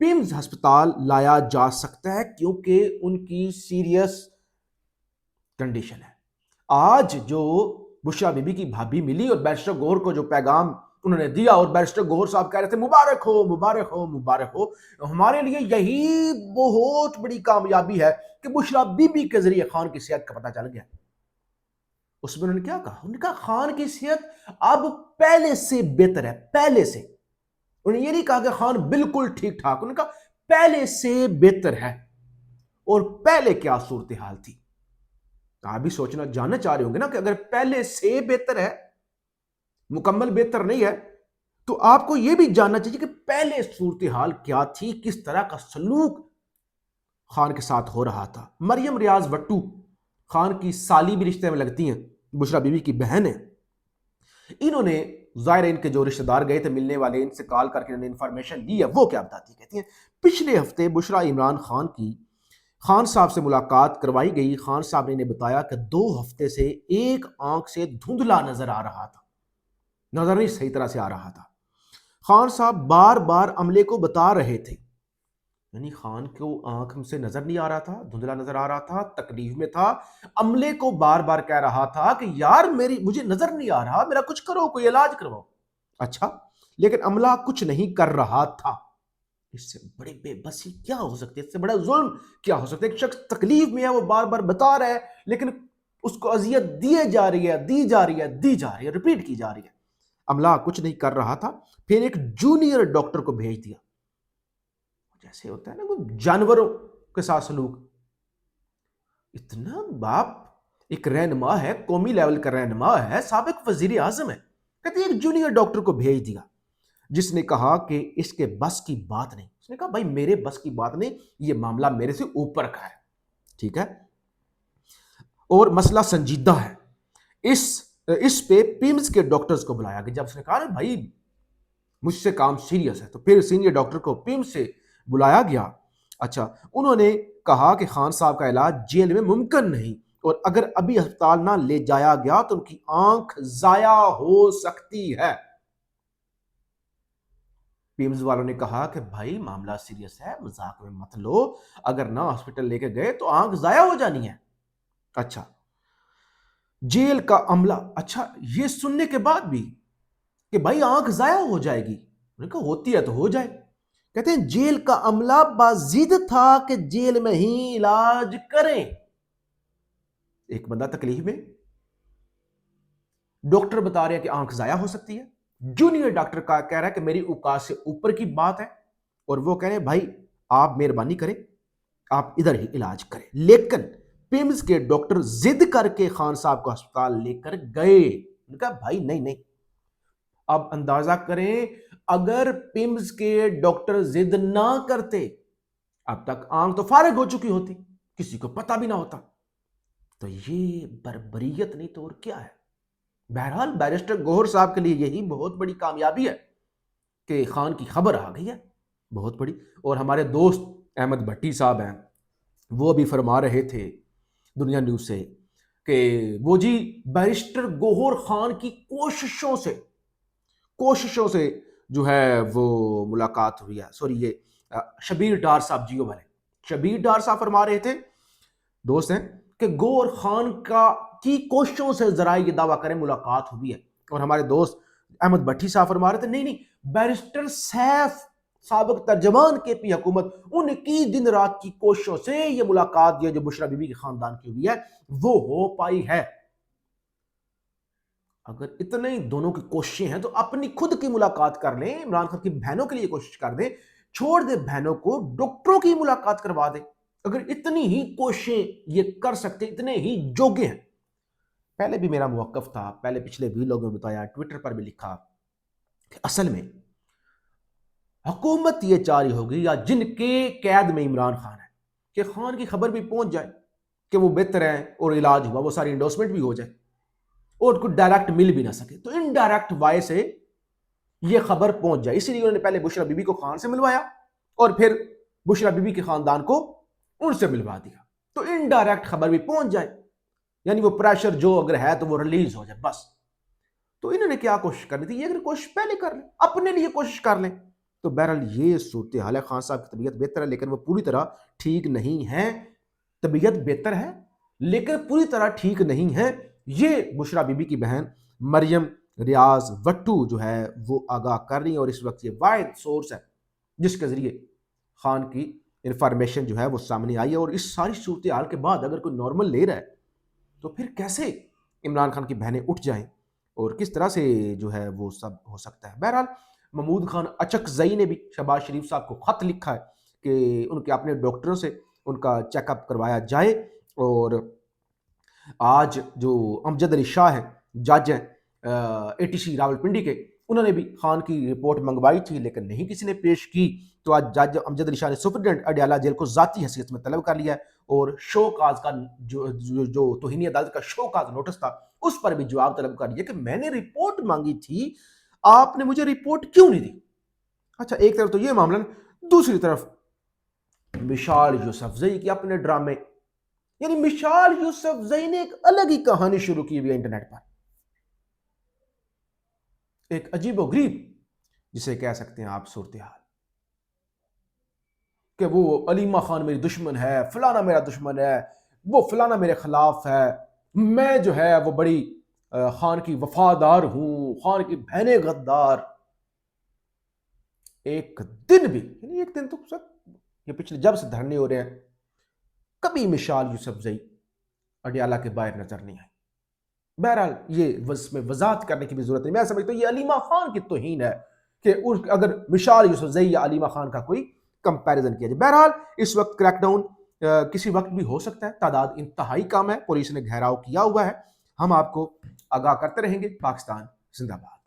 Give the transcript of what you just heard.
پیمز ہسپتال لایا جا سکتا ہے کیونکہ ان کی سیریس کنڈیشن ہے۔ آج جو بشرا بی بی کی بھابھی ملی اور بیرسٹر گوہر کو جو پیغام انہوں نے دیا، اور بیرسٹر گوہر صاحب کہہ رہے تھے مبارک ہو مبارک ہو مبارک ہو، ہمارے لیے یہی بہت بڑی کامیابی ہے کہ بشرا بی بی کے ذریعے خان کی صحت کا پتہ چل گیا۔ اس میں انہوں نے کیا کہا؟ انہوں نے کہا خان کی صحت اب پہلے سے بہتر ہے، پہلے سے۔ انہوں نے یہ نہیں کہا کہ خان بالکل ٹھیک ٹھاک، انہوں نے کہا پہلے سے بہتر ہے۔ اور پہلے کیا صورتحال تھی؟ آپ بھی سوچنا جاننا چاہ رہے ہوں گے نا کہ اگر پہلے سے بہتر ہے، مکمل بہتر نہیں ہے، تو آپ کو یہ بھی جاننا چاہیے کہ پہلے صورتحال کیا تھی، کس طرح کا سلوک خان کے ساتھ ہو رہا تھا۔ مریم ریاض وٹو خان کی سالی بھی رشتے میں لگتی ہیں، بشرا بیوی کی بہن ہے۔ انہوں نے ظاہر ان کے جو رشتہ دار گئے تھے ملنے والے، ان سے کال کر کے انہوں نے انفارمیشن لی ہے، وہ کیا بتاتی کہتی ہیں پچھلے ہفتے بشرا عمران خان کی خان صاحب سے ملاقات کروائی گئی۔ خان صاحب نے انہیں بتایا کہ 2 ہفتے سے ایک آنکھ سے دھندلا نظر آ رہا تھا، نظر نہیں صحیح طرح سے آ رہا تھا۔ خان صاحب بار بار عملے کو بتا رہے تھے، یعنی خان کو آنکھ سے نظر نہیں آ رہا تھا، دھندلا نظر آ رہا تھا، تکلیف میں تھا، عملے کو بار بار کہہ رہا تھا کہ یار مجھے نظر نہیں آ رہا، میرا کچھ کرو، کوئی علاج کرواؤ۔ اچھا، لیکن عملہ کچھ نہیں کر رہا تھا۔ اس سے بڑی بے بسی کیا ہو سکتی ہے؟ اس سے بڑا ظلم کیا ہو سکتا ہے؟ ایک شخص تکلیف میں ہے، وہ بار بار بتا رہا ہے، لیکن اس کو اذیت دیے جا رہی ہے، دی جا رہی ہے، دی جا رہی ہے، ریپیٹ کی جا رہی ہے۔ عملہ کچھ نہیں کر رہا تھا۔ پھر ایک جونیئر ڈاکٹر کو بھیج دیا، جیسے ہوتا ہے نا کوئی جانوروں کے ساتھ سلوک۔ اتنا باپ ایک رہنما ہے، قومی لیول کا رہنما ہے، سابق وزیر اعظم ہے، کہتے ہیں ایک جونیئر ڈاکٹر کو بھیج دیا، جس نے کہا کہ اس کے بس کی بات نہیں۔ اس نے کہا بھائی میرے بس کی بات نہیں، یہ معاملہ میرے سے اوپر کا ہے، ٹھیک ہے، اور مسئلہ سنجیدہ ہے۔ اس پہ پیمز کے ڈاکٹرز کو بلایا گیا۔ جب اس نے کہا نا بھائی مجھ سے کام سیریس ہے، تو پھر سینئر ڈاکٹر کو پیمز سے بلایا گیا۔ اچھا، انہوں نے کہا کہ خان صاحب کا علاج جیل میں ممکن نہیں، اور اگر ابھی ہسپتال نہ لے جایا گیا تو ان کی آنکھ ضائع ہو سکتی ہے۔ پیمز والوں نے کہا کہ بھائی معاملہ سیریس ہے، مذاق میں مت لو، اگر نہ ہاسپٹل لے کے گئے تو آنکھ ضائع ہو جانی ہے۔ اچھا، جیل کا عملہ، اچھا یہ سننے کے بعد بھی کہ بھائی آنکھ ضائع ہو جائے گی، انہوں نے کہا ہوتی ہے تو ہو جائے۔ کہتے ہیں جیل کا عملہ بازید تھا کہ جیل میں ہی علاج کریں۔ ایک بندہ تکلیف میں، ڈاکٹر بتا رہے ہیں کہ آنکھ ضائع ہو سکتی ہے، جونیئر ڈاکٹر کا کہہ رہا ہے کہ میری اوقات سے اوپر کی بات ہے، اور وہ کہہ رہے ہیں بھائی آپ مہربانی کریں، آپ ادھر ہی علاج کریں۔ لیکن پیمز کے ڈاکٹر ضد کر کے خان صاحب کو ہسپتال لے کر گئے۔ انہوں نے کہا بھائی نہیں نہیں، اب اندازہ کریں اگر پیمز کے ڈاکٹر ضد نہ کرتے، اب تک آنکھ تو فارغ ہو چکی ہوتی، کسی کو پتہ بھی نہ ہوتا۔ تو یہ بربریت نہیں تو اور کیا ہے؟ بہرحال بیرسٹر گوہر صاحب کے لیے یہی بہت بڑی کامیابی ہے کہ خان کی خبر آ گئی ہے، بہت بڑی۔ اور ہمارے دوست احمد بھٹی صاحب ہیں، وہ بھی فرما رہے تھے دنیا نیوز سے کہ وہ جی بیرسٹر گوہر خان کی کوششوں سے جو ہے وہ ملاقات ہوئی ہے۔ سوری، یہ شبیر ڈار صاحب جیو والے شبیر ڈار صاحب فرما رہے تھے، دوست ہیں، کہ گوہر خان کی کوششوں سے ذرائع یہ دعویٰ کریں ملاقات ہوئی ہے۔ اور ہمارے دوست احمد بھٹی صاحب فرما رہے تھے نہیں، بیرسٹر سیف سابق ترجمان کے پی حکومت، ان کی دن رات کی کوششوں سے یہ ملاقات جو بشرا بی بی کے خاندان کی ہوئی ہے وہ ہو پائی ہے۔ اگر اتنے ہی دونوں کی کوششیں ہیں تو اپنی خود کی ملاقات کر لیں، عمران خان کی بہنوں کے لیے کوشش کر دیں، چھوڑ دیں بہنوں کو، ڈاکٹروں کی ملاقات کروا دیں۔ اگر اتنی ہی کوششیں یہ کر سکتے، اتنے ہی جوگے ہیں۔ پہلے بھی میرا موقف تھا، پہلے پچھلے بھی لوگوں نے بتایا، ٹویٹر پر بھی لکھا کہ اصل میں حکومت یہ چاہ رہی ہوگی یا جن کے قید میں عمران خان ہے کہ خان کی خبر بھی پہنچ جائے کہ وہ بہتر ہے اور علاج ہوا، وہ ساری انڈورسمنٹ بھی ہو جائے اور کچھ ڈائریکٹ مل بھی نہ سکے، تو انڈائریکٹ وائے سے یہ خبر پہنچ جائے۔ اسی لیے انہوں نے پہلے بشرا بی بی کو خان سے ملوایا اور پھر بشرا بی بی کے خاندان کو ان سے ملوا دیا، تو انڈائریکٹ خبر بھی پہنچ جائے، یعنی وہ پریشر جو اگر ہے تو وہ ریلیز ہو جائے بس۔ تو انہوں نے کیا کوشش کرنی تھی؟ یہ اگر کوشش پہلے کر لیں، اپنے لیے کوشش کر لیں تو بہرحال یہ صورتحال ہے. خان صاحب کی طبیعت بہتر ہے لیکن وہ پوری طرح ٹھیک نہیں ہے. طبیعت بہتر ہے لیکن پوری طرح ٹھیک نہیں ہے. یہ بشرا بی بی کی بہن مریم ریاض وٹو جو ہے وہ آگاہ کر رہی ہیں، اور اس وقت یہ واحد سورس ہے جس کے ذریعے خان کی انفارمیشن جو ہے وہ سامنے آئی ہے. اور اس ساری صورتحال کے بعد اگر کوئی نارمل لے رہا ہے تو پھر کیسے عمران خان کی بہنیں اٹھ جائیں اور کس طرح سے جو ہے وہ سب ہو سکتا ہے. بہرحال محمود خان اچک زئی نے بھی شہباز شریف صاحب کو خط لکھا ہے کہ ان کے اپنے ڈاکٹروں سے ان کا چیک اپ کروایا جائے. اور آج جو امجد علی شاہ ہیں، جج ہیں ATC راولپنڈی کے، انہوں نے بھی خان کی رپورٹ منگوائی تھی لیکن نہیں کسی نے پیش کی. تو آج جج امجد علی شاہ نے سپرنٹینڈنٹ اڈیالہ جیل کو ذاتی حیثیت میں طلب کر لیا ہے، اور شو کاز کا جو توہین عدالت کا شو کاز نوٹس تھا اس پر بھی جواب طلب کر لیا کہ میں نے رپورٹ مانگی تھی، آپ نے مجھے رپورٹ کیوں نہیں دی. اچھا، ایک طرف تو یہ معاملہ، دوسری طرف مشال یوسفزئی کے اپنے ڈرامے. یعنی مشال یوسفزئی نے ایک الگ ہی کہانی شروع کی ہوئی ہے انٹرنیٹ پر، ایک عجیب و غریب جسے کہہ سکتے ہیں آپ صورتحال، کہ وہ علیمہ خان میری دشمن ہے، فلانا میرا دشمن ہے، وہ فلانا میرے خلاف ہے، میں جو ہے وہ بڑی خان کی وفادار ہوں، خان کی بہنیں غدار. ایک دن بھی، یعنی ایک دن تو سب یہ پچھلے جب سے دھرنے ہو رہے ہیں، کبھی مشال یوسفزئی اڈیالہ کے باہر نظر نہیں آئی. بہرحال یہ اس میں وضاحت کرنے کی بھی ضرورت نہیں. میں سمجھتا ہوں یہ علیمہ خان کی توہین ہے کہ اگر مشال یوسفزئی یا علیمہ خان کا کوئی کمپیریزن کیا جائے. بہرحال اس وقت کریک ڈاؤن کسی وقت بھی ہو سکتا ہے، تعداد انتہائی کم ہے، پولیس نے گھیراؤ کیا ہوا ہے. ہم آپ کو آگاہ کرتے رہیں گے. پاکستان زندہ باد.